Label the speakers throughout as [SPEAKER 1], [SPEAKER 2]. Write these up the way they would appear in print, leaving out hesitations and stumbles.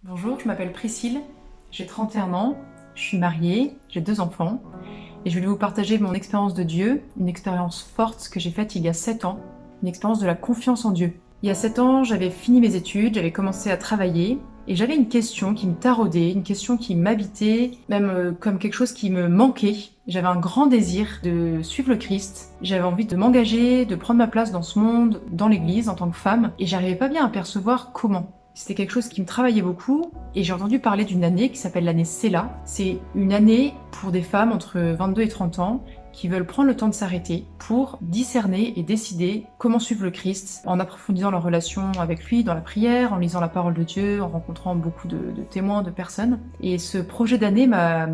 [SPEAKER 1] Bonjour, je m'appelle Priscille, j'ai 31 ans, je suis mariée, j'ai 2 enfants et je voulais vous partager mon expérience de Dieu, une expérience forte que j'ai faite il y a 7 ans, une expérience de la confiance en Dieu. Il y a 7 ans, j'avais fini mes études, j'avais commencé à travailler et j'avais une question qui me taraudait, une question qui m'habitait, même comme quelque chose qui me manquait. J'avais un grand désir de suivre le Christ, j'avais envie de m'engager, de prendre ma place dans ce monde, dans l'église en tant que femme et j'arrivais pas bien à percevoir comment. C'était quelque chose qui me travaillait beaucoup et j'ai entendu parler d'une année qui s'appelle l'année Séla. C'est une année pour des femmes entre 22 et 30 ans qui veulent prendre le temps de s'arrêter pour discerner et décider comment suivre le Christ en approfondissant leur relation avec lui dans la prière, en lisant la parole de Dieu, en rencontrant beaucoup de témoins, de personnes. Et ce projet d'année m'a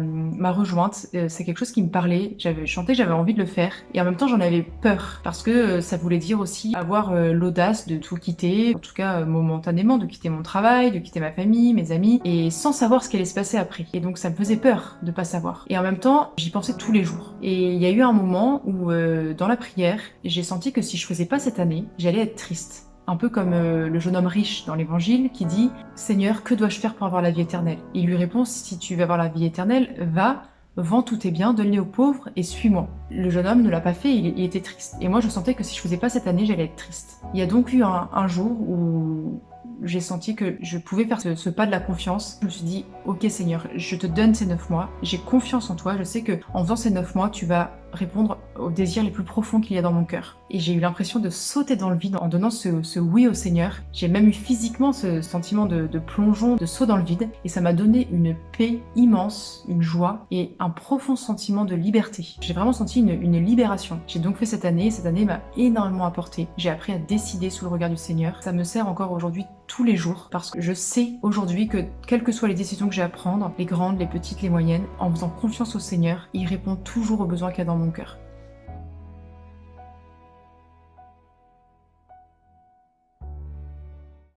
[SPEAKER 1] rejointe. C'est quelque chose qui me parlait. J'avais chanté, j'avais envie de le faire. Et en même temps, j'en avais peur parce que ça voulait dire aussi avoir l'audace de tout quitter, en tout cas momentanément, de quitter mon travail, de quitter ma famille, mes amis, et sans savoir ce qui allait se passer après. Et donc ça me faisait peur de pas savoir. Et en même temps, j'y pensais tous les jours. Et il y a eu un moment où, dans la prière, j'ai senti que si je faisais pas cette année, j'allais être triste. Un peu comme le jeune homme riche dans l'évangile qui dit « Seigneur, que dois-je faire pour avoir la vie éternelle ?» Il lui répond « Si tu veux avoir la vie éternelle, va, vends tous tes biens, donne-les aux pauvres et suis-moi. » Le jeune homme ne l'a pas fait, il était triste. Et moi, je sentais que si je faisais pas cette année, j'allais être triste. Il y a donc eu un jour où j'ai senti que je pouvais faire ce pas de la confiance. Je me suis dit, ok Seigneur, je te donne ces 9 mois, j'ai confiance en toi, je sais que en faisant ces 9 mois, tu vas répondre aux désirs les plus profonds qu'il y a dans mon cœur. Et j'ai eu l'impression de sauter dans le vide en donnant ce oui au Seigneur. J'ai même eu physiquement ce sentiment de plongeon, de saut dans le vide, et ça m'a donné une paix immense, une joie et un profond sentiment de liberté. J'ai vraiment senti une libération. J'ai donc fait cette année, et cette année m'a énormément apporté. J'ai appris à décider sous le regard du Seigneur. Ça me sert encore aujourd'hui tous les jours parce que je sais aujourd'hui que quelles que soient les décisions que j'ai à prendre, les grandes, les petites, les moyennes, en faisant confiance au Seigneur, il répond toujours aux besoins qu'il y a dans mon cœur.